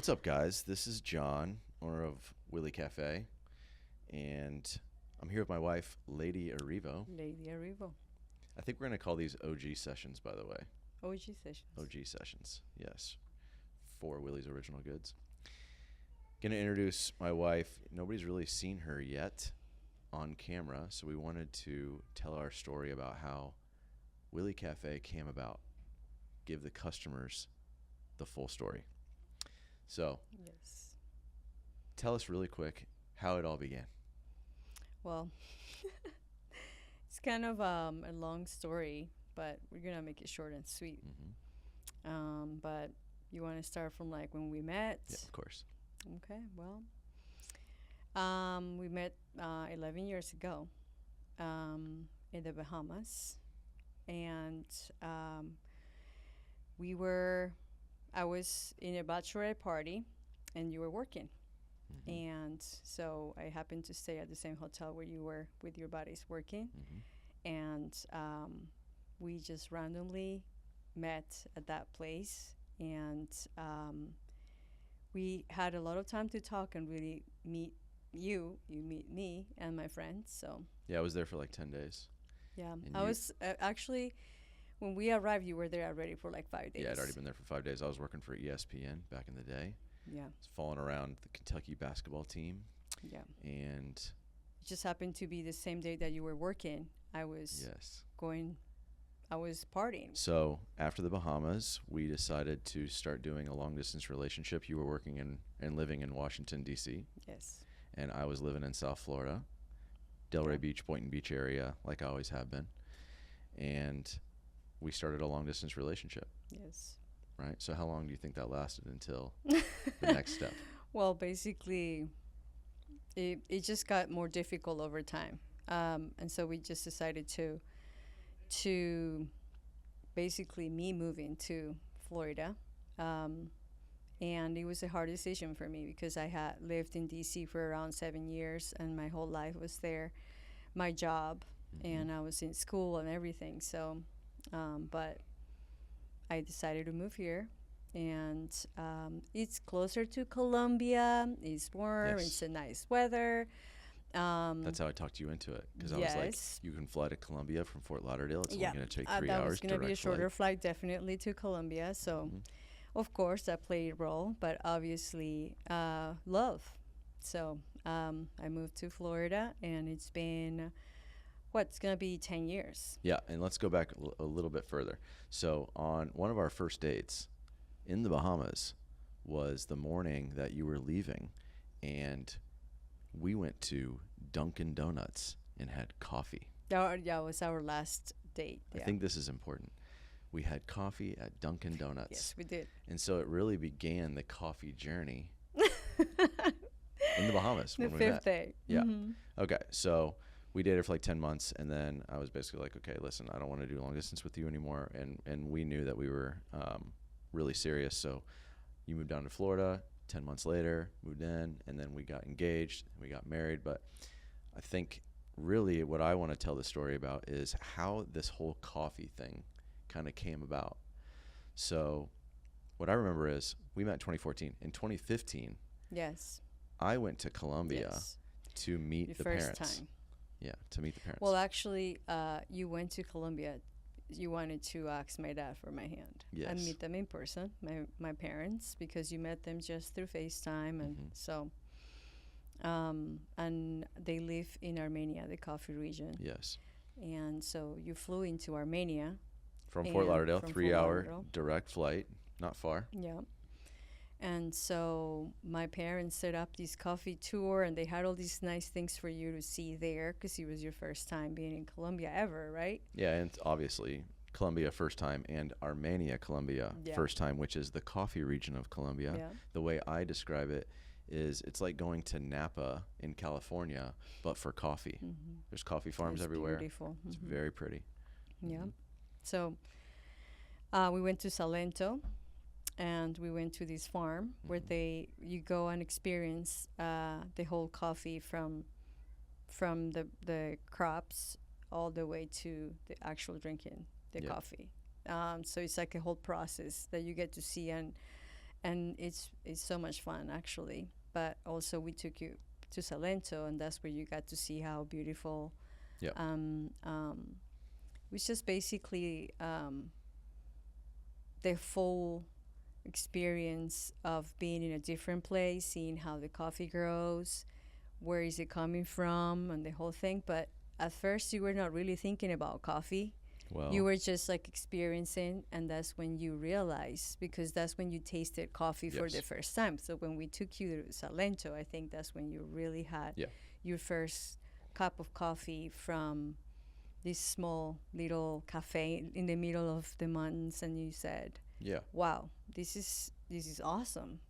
What's up, guys? This is Jon, owner of Willy Cafe, and I'm here with my wife, Leidy Arrivo. Leidy Arrivo. I think we're going to call these OG sessions, by the way. OG sessions. OG sessions, yes, for Willy's Original Goods. Going to introduce my wife. Nobody's really seen her yet on camera, so we wanted to tell our story about how Willy Cafe came about. Give the customers the full story. So, Yes. tell us really quick how it all began. Well, it's kind of a long story, but we're gonna make it short and sweet. But you want to start from like when we met? Yeah, of course. Okay. Well, we met 11 years ago in the Bahamas, and we were. I was in a bachelorette party, and you were working. And so I happened to stay at the same hotel where you were with your buddies working. And we just randomly met at that place. And we had a lot of time to talk and really meet you. You meet me and my friends. So Yeah, I was there for like 10 days. yeah, And I you- was actually, when we arrived, you were there already for like 5 days. Yeah, I'd already been there for 5 days. I was working for ESPN back in the day. Yeah, I was following around the Kentucky basketball team. yeah. And It just happened to be the same day that you were working. I was yes. I was partying. So after the Bahamas, we decided to start doing a long distance relationship. You were working in and living in Washington, D.C., Yes. and I was living in South Florida, Delray Beach, Boynton Beach area, like I always have been. And we started a long distance relationship, Yes. right? So how long do you think that lasted until the next step? Well, basically, it just got more difficult over time, and so we just decided to basically me moving to Florida, and it was a hard decision for me because I had lived in DC for around 7 years, and my whole life was there, my job, and I was in school and everything. So, but I decided to move here. And it's closer to Colombia. It's warm. Yes. It's a nice weather. That's how I talked you into it, because I was like, Yes. you can fly to Columbia from Fort Lauderdale. It's Yeah, only going to take 3 that hours was going to be a direct shorter flight. flight, definitely to Colombia. So, of course, that played a role, but obviously, love. So, I moved to Florida, and it's been what's going to be 10 years. Yeah, and let's go back a little bit further. So on one of our first dates in the Bahamas was the morning that you were leaving, and we went to Dunkin' Donuts and had coffee. That was our last date. I Yeah. think this is important. We had coffee at Dunkin' Donuts. Yes, we did. And so it really began the coffee journey in the Bahamas The when we fifth met. day. Yeah. Mhm. Okay, so we dated for like 10 months, and then I was basically like, okay, listen, I don't want to do long distance with you anymore. And we knew that we were really serious. So you moved down to Florida. 10 months later, moved in, and then we got engaged and we got married. But I think really what I want to tell the story about is how this whole coffee thing kind of came about. So what I remember is we met in 2014. In 2015, Yes. I went to Colombia Yes. to meet Your the first parents. time. Yeah, to meet the parents. Well, actually, you went to Colombia. You wanted to ask my dad for my hand and Yes. meet them in person, my parents, because you met them just through FaceTime, and so. And they live in Armenia, the coffee region, Yes. and so you flew into Armenia. From Fort And Lauderdale, from Fort 3-hour Lauderdale. direct flight, not far. Yeah. And so my parents set up this coffee tour, and they had all these nice things for you to see there because it was your first time being in Colombia ever, right? Yeah, and obviously Colombia first time, and Armenia, Colombia Yeah. first time, which is the coffee region of Colombia. Yeah. The way I describe it is it's like going to Napa in California, but for coffee. There's coffee farms It's everywhere. beautiful. It's very pretty. Yeah. So we went to Salento, and we went to this farm where you go and experience the whole coffee from the crops all the way to the actual drinking the Yeah. coffee. So it's like a whole process that you get to see, and it's so much fun actually. But also we took you to Salento, and that's where you got to see how beautiful. Yeah. It was just basically the full experience of being in a different place, seeing how the coffee grows, where is it coming from, and the whole thing. But at first, you were not really thinking about coffee. Well, You were just like experiencing, and that's when you realize, because that's when you tasted coffee for Yes. the first time. So when we took you to Salento, I think that's when you really had Yeah. your first cup of coffee from this small little cafe in the middle of the mountains, and you said, yeah. wow, this is awesome.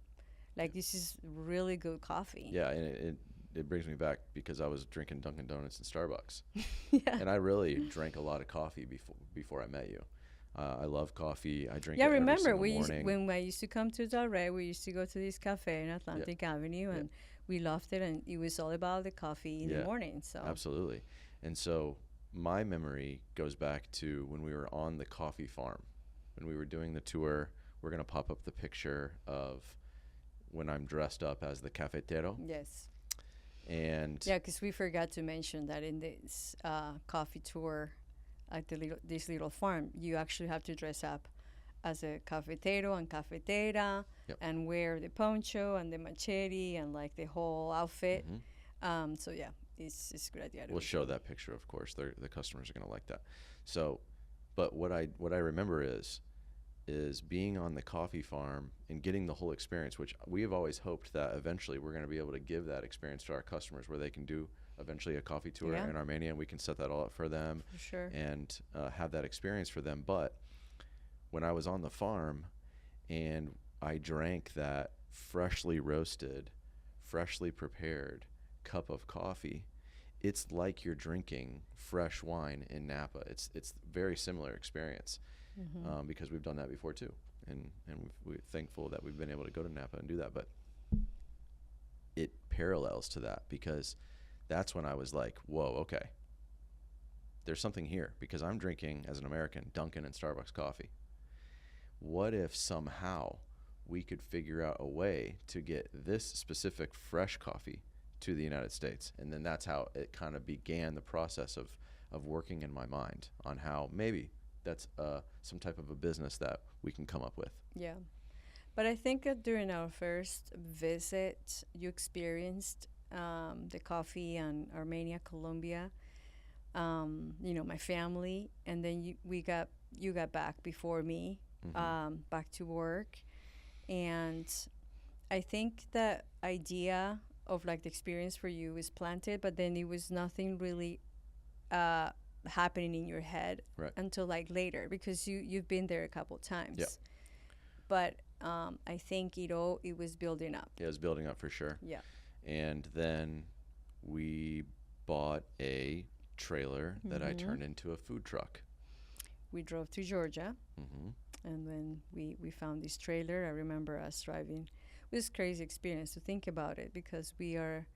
Like, this is really good coffee. Yeah, and it brings me back because I was drinking Dunkin' Donuts and Starbucks, Yeah. and I really drank a lot of coffee before I met you. I love coffee. I drink Yeah, it every remember single we morning. when I used to come to Delray, we used to go to this cafe in Atlantic Avenue, and we loved it, and it was all about the coffee in the Yeah. morning. So Absolutely. And so my memory goes back to when we were on the coffee farm, when we were doing the tour. We're going to pop up the picture of when I'm dressed up as the cafetero. yes, And yeah, because we forgot to mention that in this coffee tour at this little farm, you actually have to dress up as a cafetero and cafetera, Yep. and wear the poncho and the machete and like the whole outfit. Mhm. So yeah, it's a good idea. We'll show that picture, of course. The customers are going to like that. So, but what I remember is being on the coffee farm and getting the whole experience, which we have always hoped that eventually we're going to be able to give that experience to our customers, where they can do eventually a coffee tour Yeah. in Armenia, and we can set that all up for them For sure. and have that experience for them. But when I was on the farm and I drank that freshly roasted, freshly prepared cup of coffee, it's like you're drinking fresh wine in Napa. It's very similar experience, because we've done that before too, and we're thankful that we've been able to go to Napa and do that. But it parallels to that, because that's when I was like, whoa, okay, there's something here, because I'm drinking, as an American, Dunkin' and Starbucks coffee. What if somehow we could figure out a way to get this specific fresh coffee to the United States? And then that's how it kind of began the process of working in my mind on how maybe that's some type of a business that we can come up with. Yeah. But I think that during our first visit, you experienced the coffee in Armenia, Colombia, my family, and then you got back before me, back to work. And I think that idea of like the experience for you was planted, but then it was nothing really happening in your head until like later, because you've been there a couple times. Yeah. But I think it was building up. Yeah, it was building up for sure. Yeah. And then we bought a trailer that I turned into a food truck. We drove to Georgia, Mm-hmm. and then we found this trailer. I remember us driving. It was a crazy experience to think about it, because we are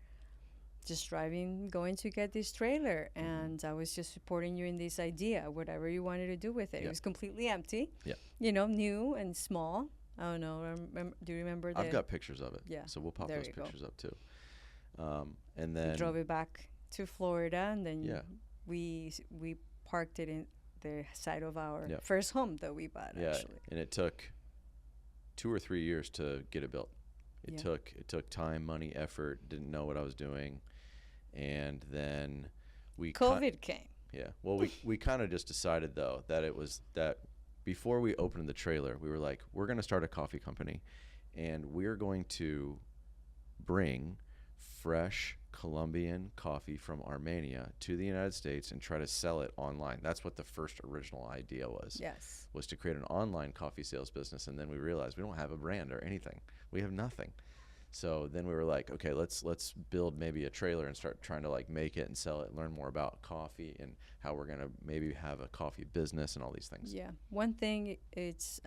just driving, going to get this trailer, and I was just supporting you in this idea, whatever you wanted to do with it. Yeah. It was completely empty. Yeah. New and small. I don't know. Do you remember that? I've got pictures of it. Yeah, So we'll pop there those you go. pictures up too. And then We drove it back to Florida, and then Yeah. we parked it in the side of our Yeah. first home that we bought, yeah, actually. and it took 2 or 3 years to get it built. It Yeah. took time, money, effort. Didn't know what I was doing, and then we COVID came. Yeah. Well, we kind of just decided though that it was that before we opened the trailer, we were like, we're going to start a coffee company, and we're going to bring fresh Colombian coffee from Armenia to the United States and try to sell it online. That's what the first original idea was. Yes. Was to create an online coffee sales business, and then we realized we don't have a brand or anything. We have nothing. So then we were like, okay, let's build maybe a trailer and start trying to like make it and sell it, learn more about coffee and how we're gonna maybe have a coffee business and all these things. Yeah. One thing it's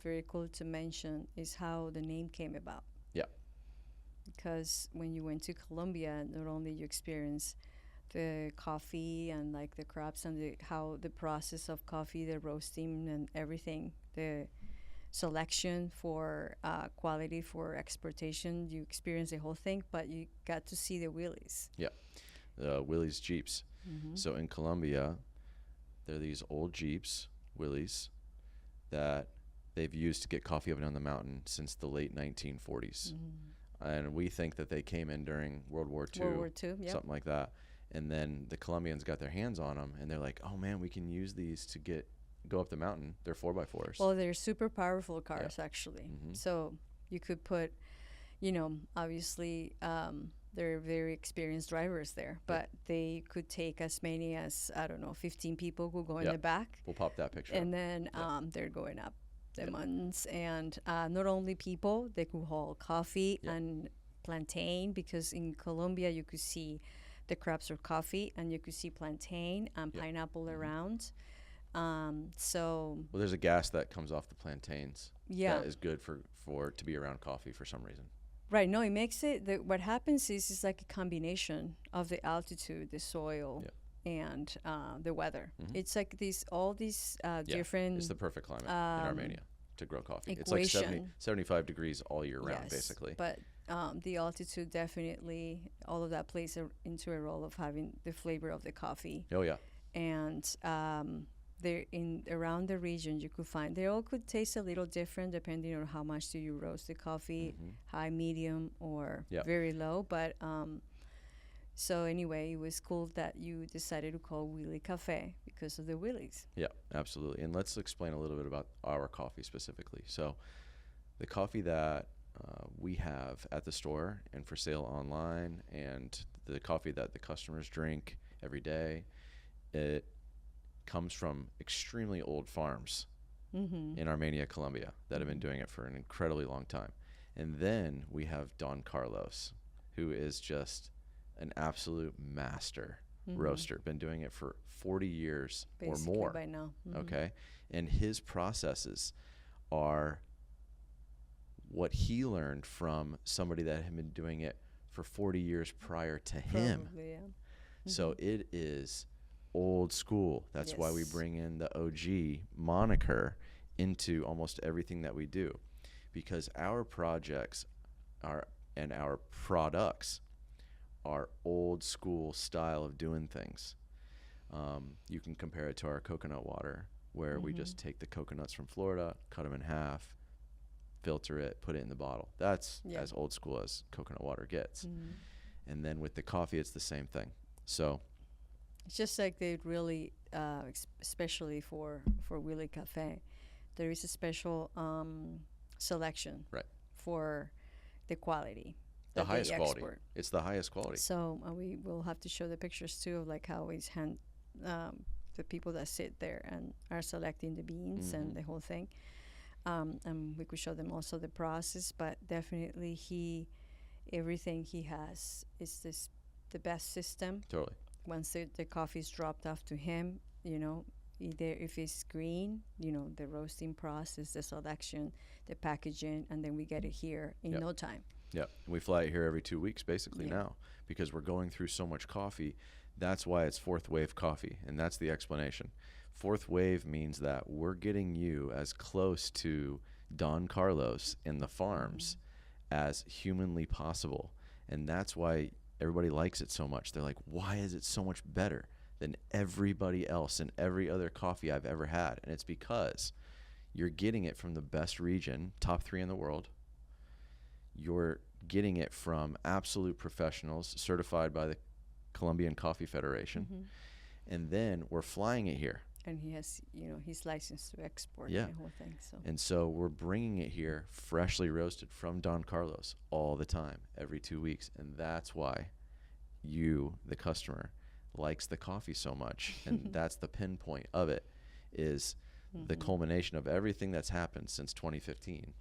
very cool to mention is how the name came about. Yeah. Because when you went to Colombia, not only you experienced the coffee and like the crops and how the process of coffee, the roasting and everything, the selection, for quality, for exportation. You experience the whole thing, but you got to see the Willys. Yeah, the Willys Jeeps. So in Colombia, there are these old Jeeps, Willys, that they've used to get coffee up and down the mountain since the late 1940s. And we think that they came in during World War II, Yep. something like that. And then the Colombians got their hands on them, and they're like, oh, man, we can use these to go up the mountain. They're 4x4s. Well, they're super powerful cars, actually. So you could put, obviously they're very experienced drivers there, but they could take as many as, I don't know, 15 people who go in the back. We'll pop that picture. And then they're going up the mountains. And not only people, they could haul coffee and plantain, because in Colombia you could see the crops of coffee, and you could see plantain and pineapple around. So well, there's a gas that comes off the plantains that is good for to be around coffee for some reason. Right. No, it makes it. What happens is it's like a combination of the altitude, the soil, and the weather. It's like all these different. It's the perfect climate in Armenia to grow coffee. Equation. It's like 75 degrees all year round, basically. But the altitude definitely, all of that plays into a role of having the flavor of the coffee. Oh yeah. And there around the region, you could find they all could taste a little different depending on how much do you roast the coffee, high, medium, or very low. But so anyway, it was cool that you decided to call Willy Cafe because of the Willys. Yeah, absolutely. And let's explain a little bit about our coffee specifically. So the coffee that we have at the store and for sale online, and the coffee that the customers drink every day, it comes from extremely old farms in Armenia, Colombia, that have been doing it for an incredibly long time. And then we have Don Carlos, who is just an absolute master roaster, been doing it for 40 years Basically or more by now. Okay, and his processes are what he learned from somebody that had been doing it for 40 years prior to him. Probably, yeah. So it is old school. That's why we bring in the OG moniker into almost everything that we do, because our projects and our products are old school style of doing things. You can compare it to our coconut water, where we just take the coconuts from Florida, cut them in half, filter it, put it in the bottle. That's as old school as coconut water gets. And then with the coffee, it's the same thing. So it's just like they really, especially for Willy Cafe, there is a special selection for the quality. The highest quality. It's the highest quality. So we will have to show the pictures too of like how it's the people that sit there and are selecting the beans and the whole thing. And we could show them also the process, but definitely everything he has is the best system. Totally. Once the coffee is dropped off to him, either if it's green, the roasting process, the selection, the packaging, and then we get it here in no time. Yeah, we fly it here every 2 weeks basically now, because we're going through so much coffee. That's why it's fourth wave coffee, and that's the explanation. Fourth wave means that we're getting you as close to Don Carlos in the farms as humanly possible, and that's why everybody likes it so much. They're like, why is it so much better than everybody else and every other coffee I've ever had? And it's because you're getting it from the best region, top 3 in the world. You're getting it from absolute professionals certified by the Colombian Coffee Federation. And then we're flying it here. And he has, he's licensed to export the whole thing. So. And so we're bringing it here freshly roasted from Don Carlos all the time, every 2 weeks. And that's why you, the customer, likes the coffee so much. And that's the pinpoint of it, is the culmination of everything that's happened since 2015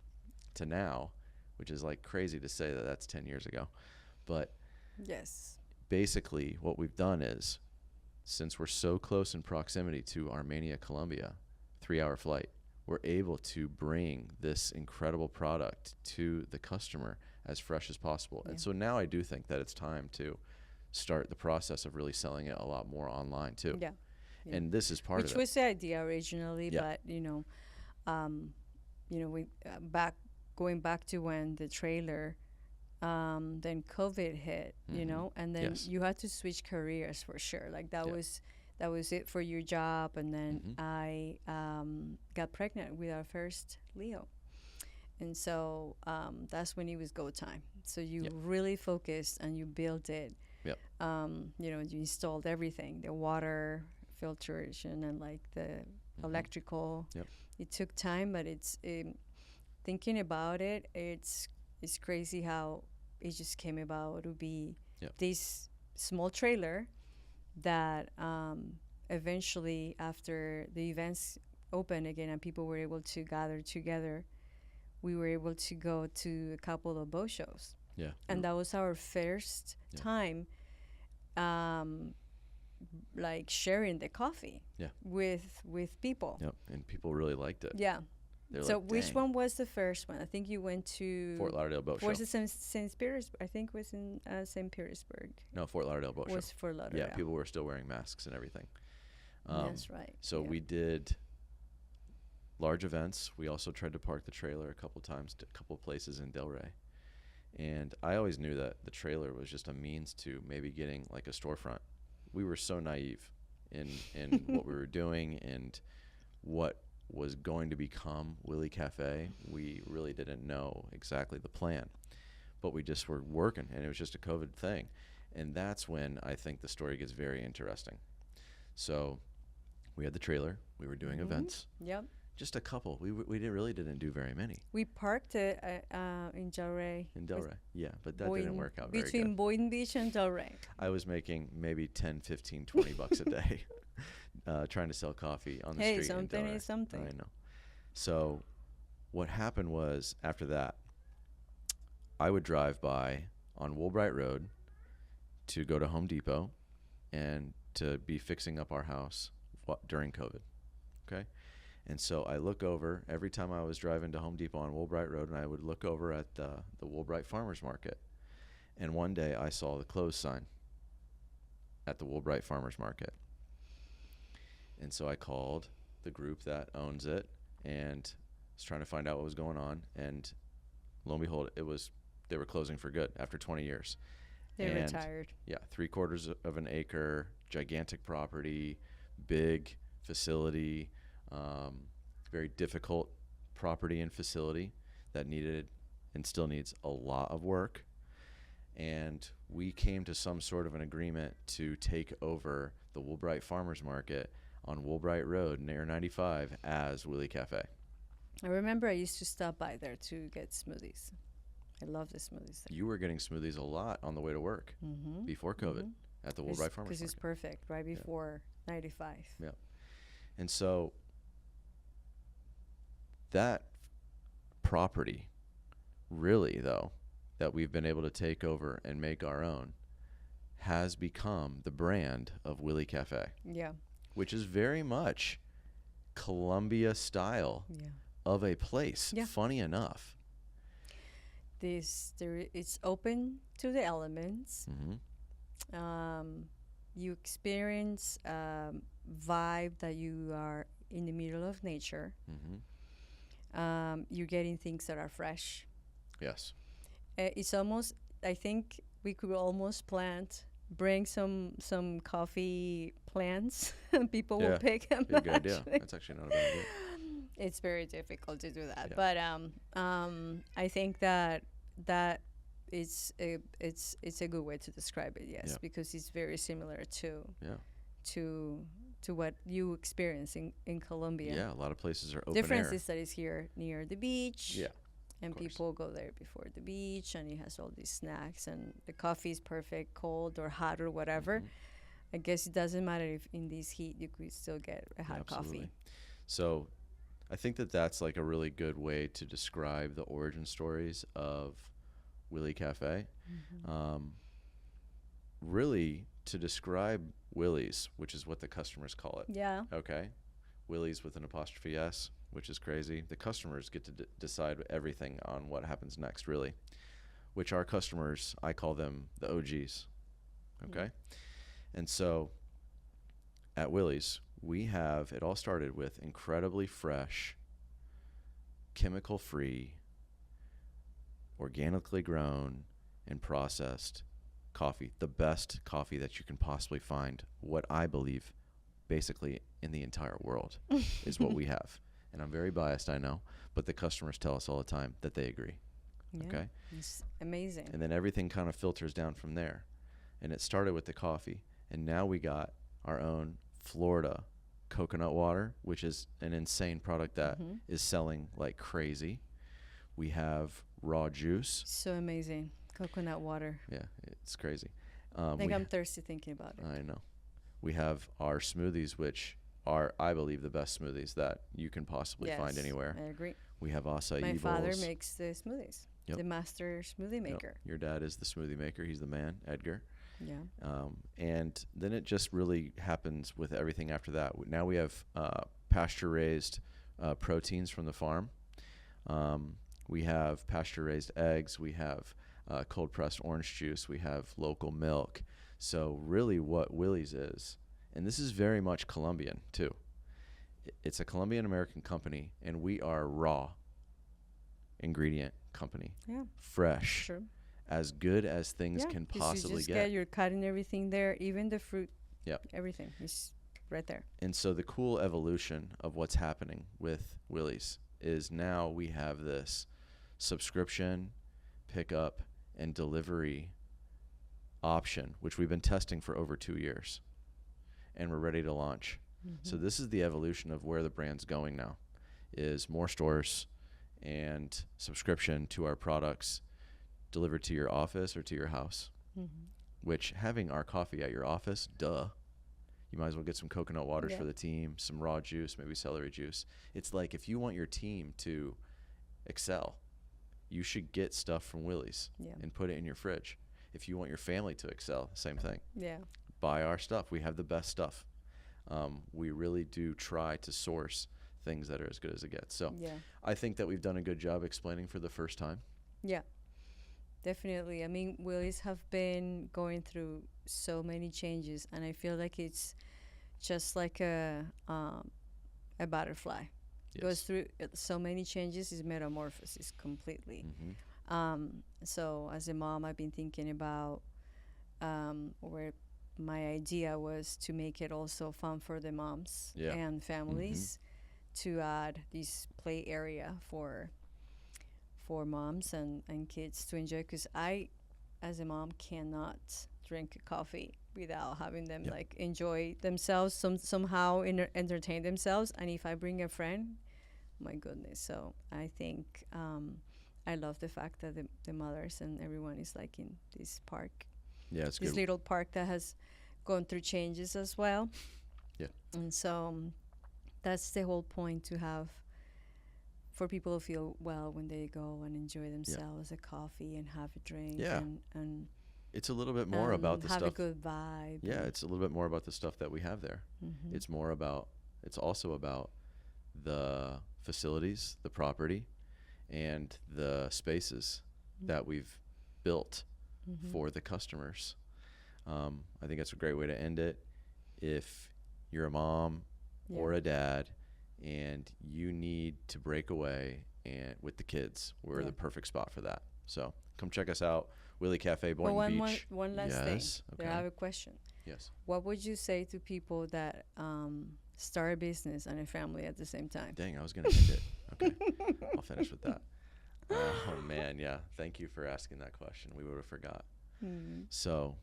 to now, which is like crazy to say that that's 10 years ago. But basically what we've done is, since we're so close in proximity to Armenia, Colombia, 3-hour flight, we're able to bring this incredible product to the customer as fresh as possible. And so now I do think that it's time to start the process of really selling it a lot more online too. And this is part of it. Which was the idea originally, but we going back to when the trailer, then COVID hit, and then Yes. you had to switch careers for sure. Like Yeah. that was it for your job. And then Mm-hmm. I got pregnant with our first Leo. And so that's when it was go time. So you Yep. really focused and you built it. Yep. You installed everything, the water filtration and like the electrical. Yep. It took time, but thinking about it, it's crazy how it just came about to be Yep. this small trailer that eventually, after the events opened again and people were able to gather together, we were able to go to a couple of boat shows. Yeah. And that was our first Yeah. time like sharing the coffee Yeah. with people. Yep. And people really liked it. Yeah. They're So like, which "Dang." one was the first one? I think you went to Fort Lauderdale Boat Show. Was it St. Petersburg? I think it was in St. Petersburg. No, Fort Lauderdale Boat Was Show. Fort Lauderdale. Yeah, people were still wearing masks and everything. That's right. So yeah. we did large events. We also tried to park the trailer a couple times, to a couple places in Delray. And I always knew that the trailer was just a means to maybe getting like a storefront. We were so naive in what we were doing and what was going to become Willy Cafe. We really didn't know exactly the plan, but we just were working, and it was just a COVID thing. And that's when I think the story gets very interesting. So we had the trailer. We were doing events. Yep. Just a couple. We really didn't do very many. We parked it in Delray. In Delray, yeah, but that didn't work out very between good. Boynton Beach and Delray. I was making maybe 10, 15, 20 bucks a day trying to sell coffee on the Hey, street something in Delray. is something. I know. So what happened was, after that, I would drive by on Woolbright Road to go to Home Depot and to be fixing up our house during COVID, okay? And so I look over every time I was driving to Home Depot on Woolbright Road, and I would look over at the Woolbright Farmers Market. And one day I saw the close sign at the Woolbright Farmers Market. And so I called the group that owns it and was trying to find out what was going on. And lo and behold, they were closing for good after 20 years. They And retired. yeah, 3/4 of an acre, gigantic property, big facility, very difficult property and facility that needed and still needs a lot of work. And we came to some sort of an agreement to take over the Woolbright Farmers Market on Woolbright Road near 95 as Willy Cafe. I remember I used to stop by there to get smoothies. I love the smoothies there. You were getting smoothies a lot on the way to work before COVID at the Woolbright Farmers Because it's Market. perfect, right before 95. Yeah. And so that property, really, though, that we've been able to take over and make our own, has become the brand of Willy Cafe, Yeah. which is very much Colombia style Yeah. of a place. Yeah. Funny enough. It's open to the elements. You experience vibe that you are in the middle of nature. You're getting things that are fresh. Yes. It's almost, I think we could almost bring some coffee plants and people will pick them. Be a good idea. That's actually not a bad idea. It's very difficult to do that. Yeah. But I think that it's a good way to describe it, yes, Yeah. because it's very similar to Yeah. to what you experience in Colombia. Yeah, a lot of places are open Difference air. is that it's here near the beach. Yeah. And course. people go there before the beach, and it has all these snacks, and the coffee is perfect, cold or hot or whatever. I guess it doesn't matter if in this heat you could still get a hot Absolutely. coffee. So I think that that's like a really good way to describe the origin stories of Willy Cafe. Really, to describe Willy's, which is what the customers call it. Yeah. Okay. Willy's with an apostrophe S, which is crazy. The customers get to decide everything on what happens next, really, which our customers, I call them the OGs. Okay. And so at Willy's, it all started with incredibly fresh chemical-free, organically grown, and processed coffee. The best coffee that you can possibly find, what I believe, basically in the entire world, is what we have. And I'm very biased, I know, but the customers tell us all the time that they agree. Yeah, Okay? it's amazing. And then everything kind of filters down from there. And it started with the coffee. And now we got our own Florida coconut water, which is an insane product that is selling like crazy. We have raw juice. So amazing. Coconut water. Yeah, it's crazy. I think I'm thirsty thinking about it. I know. We have our smoothies, which are, I believe, the best smoothies that you can possibly find anywhere. I agree. We have acai My bowls. father makes the smoothies. Yep. The master smoothie maker. Yep. Your dad is the smoothie maker. He's the man, Edgar. Yeah. And then it just really happens with everything after that. Now we have pasture-raised proteins from the farm. We have pasture-raised eggs. We have cold-pressed orange juice. We have local milk. So really what Willy's is, and this is very much Colombian too. It's a Colombian-American company, and we are raw ingredient company. Yeah. Fresh. Sure. As good as things can 'cause possibly you just get. You're cutting everything there, even the fruit. Yep. Everything is right there. And so the cool evolution of what's happening with Willy's is now we have this subscription, pickup, and delivery option, which we've been testing for over 2 years, and we're ready to launch. So this is the evolution of where the brand's going now, is more stores and subscription to our products delivered to your office or to your house, which having our coffee at your office, duh. You might as well get some coconut waters for the team, some raw juice, maybe celery juice. It's like if you want your team to excel, you should get stuff from Willy's and put it in your fridge. If you want your family to excel, same thing. Yeah. Buy our stuff. We have the best stuff. We really do try to source things that are as good as it gets. So I think that we've done a good job explaining for the first time. Yeah, definitely. I mean, Willy's have been going through so many changes, and I feel like it's just like a butterfly. Goes through so many changes. Is metamorphosis completely. So as a mom, I've been thinking about where my idea was to make it also fun for the moms and families, to add this play area for moms and kids to enjoy, because I, as a mom, cannot drink coffee without having them like enjoy themselves, somehow entertain themselves. And if I bring a friend, my goodness. So I think I love the fact that the mothers and everyone is like in this park. Yeah, it's this good. little park that has gone through changes as well. Yeah. And so that's the whole point, to have, for people to feel well when they go and enjoy themselves, a coffee and have a drink. Yeah. And it's a little bit more about the have stuff. a good vibe. Yeah, it's a little bit more about the stuff that we have there. It's also about the facilities, the property, and the spaces that we've built for the customers. I think that's a great way to end it. If you're a mom or a dad and you need to break away and with the kids, we're the perfect spot for that. So come check us out, Willy Cafe, Boynton Beach. One last thing. Okay. I have a question. Yes. What would you say to people that start a business and a family at the same time? Dang, I was going to end it. Okay. I'll finish with that. Oh, man, yeah. Thank you for asking that question. We would have forgot. So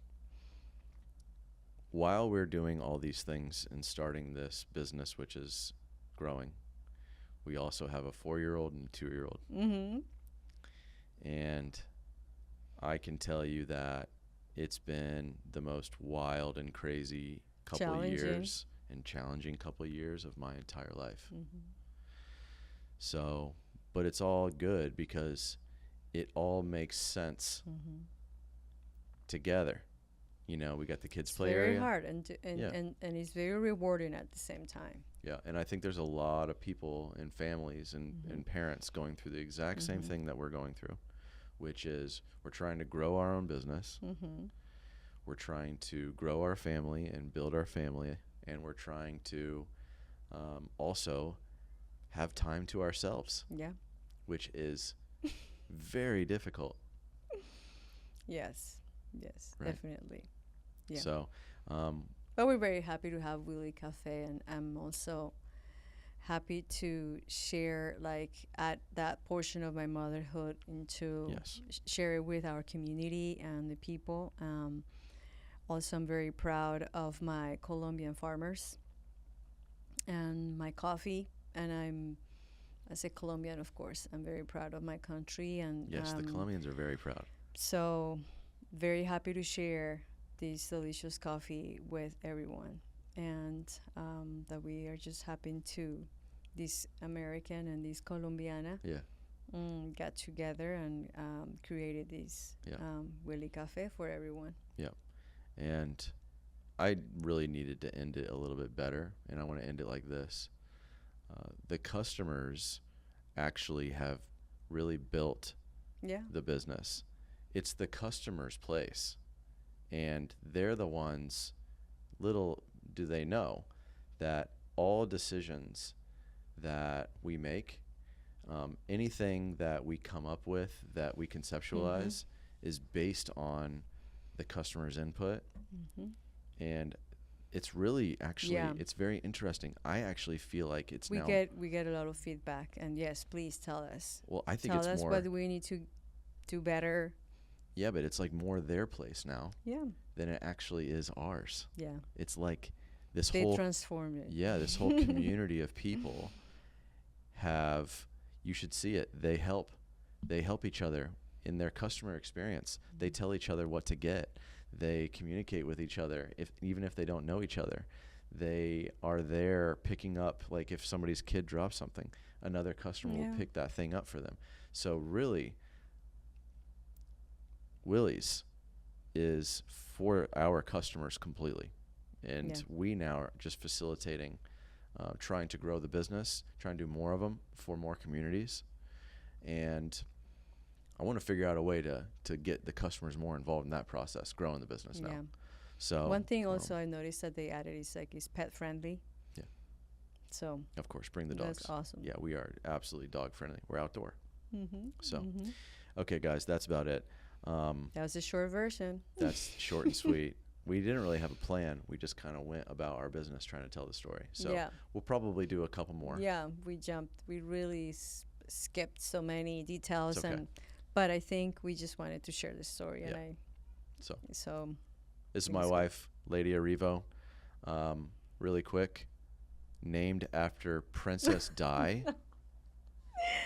while we're doing all these things and starting this business, which is growing, we also have a 4-year-old and a 2-year-old. And I can tell you that it's been the most wild and crazy couple of years and challenging couple of years of my entire life. So, but it's all good because it all makes sense together. You know, we got the kids play area. Very hard and it's very rewarding at the same time. Yeah, and I think there's a lot of people and families and parents going through the exact same thing that we're going through, which is we're trying to grow our own business. We're trying to grow our family and build our family, and we're trying to also have time to ourselves. Yeah. which is very difficult. Yes. Yes, Right. definitely. Yeah. So, But we're very happy to have Willy Cafe, and I'm also happy to share, like, at that portion of my motherhood into yes. share it with our community and the people. Also, I'm very proud of my Colombian farmers and my coffee, and as a Colombian, of course, I'm very proud of my country, and Yes, the Colombians are very proud. so very happy to share this delicious coffee with everyone, and that we are just happy to this American and this Colombiana Yeah. got together and created this Yeah. Willy Cafe for everyone. Yeah. And I really needed to end it a little bit better, and I want to end it like this. The customers actually have really built Yeah. the business. It's the customer's place, and they're the ones, little do they know, that all decisions that we make, anything that we come up with, that we conceptualize, is based on the customer's input. And it's really actually, Yeah. it's very interesting. I actually feel like it's We now, get a lot of feedback, and yes, please tell us. well, I think Tell it's us more, what we need to do better. yeah, but it's like more their place now Yeah. than it actually is ours. Yeah. It's like this They whole, transformed it. yeah, this whole community of people have, you should see it. They help each other in their customer experience. They tell each other what to get. They communicate with each other, even if they don't know each other. They are there picking up, like if somebody's kid drops something, another customer Yeah. will pick that thing up for them. So really, Willy's is for our customers completely. And Yeah. we now are just facilitating, trying to grow the business, trying to do more of them for more communities. And I want to figure out a way to get the customers more involved in that process, growing the business now. Yeah. So One thing also I noticed that they added is like it's pet friendly. Yeah. So of course, bring the dogs. that's awesome. Yeah, we are absolutely dog friendly. We're outdoor. Mm-hmm. So, okay, guys, that's about it. That was a short version. That's short and sweet. We didn't really have a plan. We just kind of went about our business trying to tell the story. So Yeah. we'll probably do a couple more. Yeah, we jumped. We really skipped so many details, It's okay. but I think we just wanted to share the story, and Yeah. So so this is think my so. wife, Leidy Arrivo. Really quick, named after Princess Di.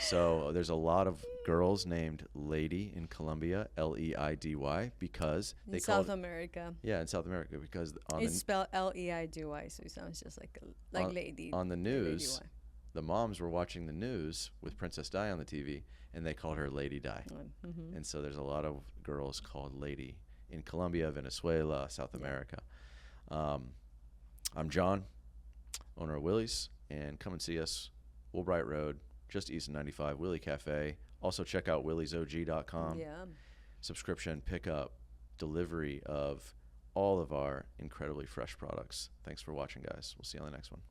So there's a lot of girls named Leidy in Colombia, Leidy, because in they South called, America, yeah, in South America, because on it's the spelled Leidy, so it sounds just like lady. on the news, Lady the moms were watching the news with Princess Di on the TV, and they called her Lady Di. Mm-hmm. And so there's a lot of girls called Leidy in Colombia, Venezuela, South Yeah. America. I'm Jon, owner of Willy's, and come and see us, Woolbright Road, just east of 95, Willy Cafe. Also check out willysog.com. Yeah. Subscription, pickup, delivery of all of our incredibly fresh products. Thanks for watching, guys. We'll see you on the next one.